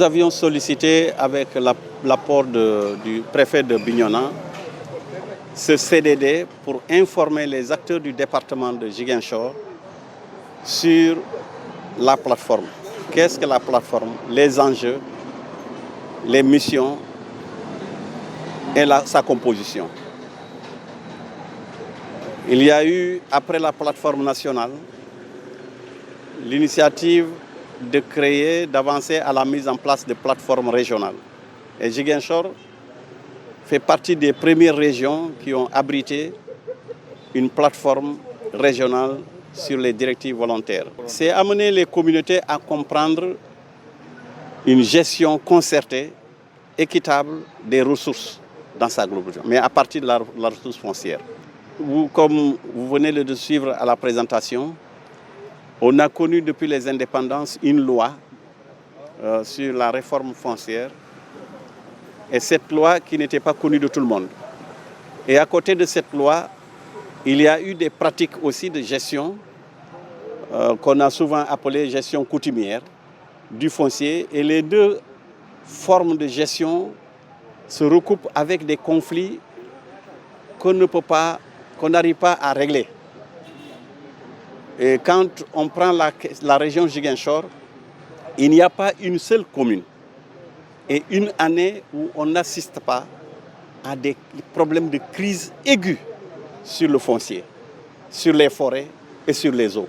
Nous avions sollicité avec l'apport du préfet de Bignona ce CDD pour informer les acteurs du département de Ziguinchor sur la plateforme. Qu'est-ce que la plateforme? Les enjeux, les missions et sa composition. Il y a eu, après la plateforme nationale, l'initiative de créer, d'avancer à la mise en place de plateformes régionales. Et Ziguinchor fait partie des premières régions qui ont abrité une plateforme régionale sur les directives volontaires. C'est amener les communautés à comprendre une gestion concertée, équitable des ressources dans sa globalité, mais à partir de la ressource foncière. Comme vous venez de suivre à la présentation, on a connu depuis les indépendances une loi sur la réforme foncière, et cette loi qui n'était pas connue de tout le monde. Et à côté de cette loi, il y a eu des pratiques aussi de gestion qu'on a souvent appelées gestion coutumière du foncier. Et les deux formes de gestion se recoupent avec des conflits qu'on n'arrive pas à régler. Et quand on prend la région Ziguinchor, il n'y a pas une seule commune et une année où on n'assiste pas à des problèmes de crise aiguë sur le foncier, sur les forêts et sur les eaux.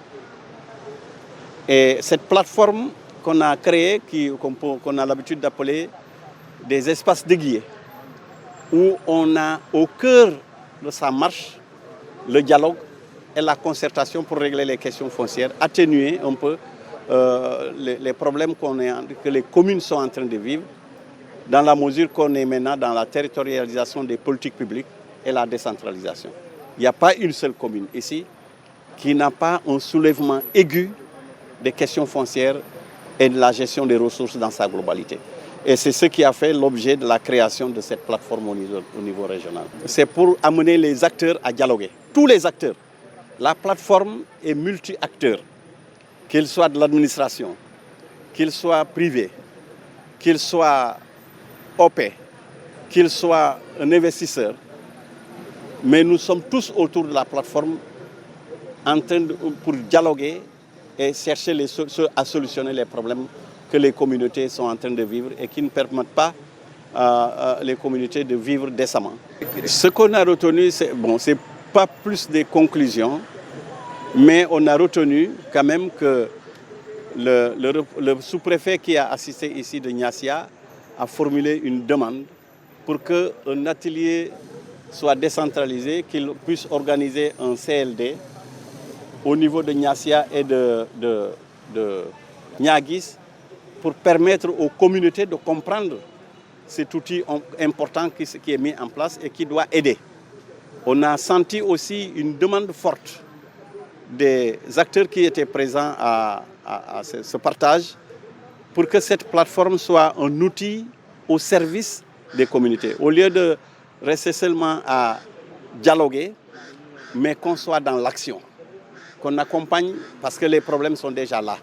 Et cette plateforme qu'on a créée, qu'on a l'habitude d'appeler des espaces déguisés, où on a au cœur de sa marche le dialogue et la concertation pour régler les questions foncières, atténuer un peu les problèmes que les communes sont en train de vivre, dans la mesure qu'on est maintenant dans la territorialisation des politiques publiques et la décentralisation. Il n'y a pas une seule commune ici qui n'a pas un soulèvement aigu des questions foncières et de la gestion des ressources dans sa globalité. Et c'est ce qui a fait l'objet de la création de cette plateforme au niveau régional. C'est pour amener les acteurs à dialoguer, tous les acteurs. La plateforme est multi-acteurs, qu'ils soient de l'administration, qu'ils soient privés, qu'ils soient OP, qu'ils soient un investisseur. Mais nous sommes tous autour de la plateforme pour dialoguer et chercher à solutionner les problèmes que les communautés sont en train de vivre et qui ne permettent pas les communautés de vivre décemment. Ce qu'on a retenu, c'est pas plus des conclusions, mais on a retenu quand même que le sous-préfet qui a assisté ici de Niassia a formulé une demande pour qu'un atelier soit décentralisé, qu'il puisse organiser un CLD au niveau de Niassia et de Niaguis pour permettre aux communautés de comprendre cet outil important qui est mis en place et qui doit aider. On a senti aussi une demande forte des acteurs qui étaient présents à ce partage pour que cette plateforme soit un outil au service des communautés. Au lieu de rester seulement à dialoguer, mais qu'on soit dans l'action, qu'on accompagne, parce que les problèmes sont déjà là,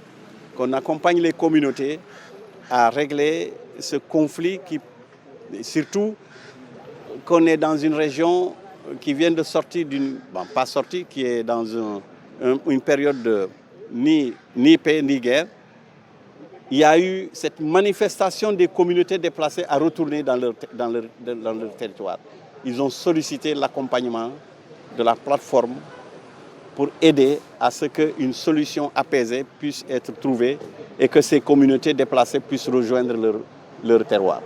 qu'on accompagne les communautés à régler ce conflit surtout qu'on est dans une région qui vient de sortir qui est dans une période de ni paix ni guerre. Il y a eu cette manifestation des communautés déplacées à retourner dans leur territoire. Ils ont sollicité l'accompagnement de la plateforme pour aider à ce qu'une solution apaisée puisse être trouvée et que ces communautés déplacées puissent rejoindre leur terroir.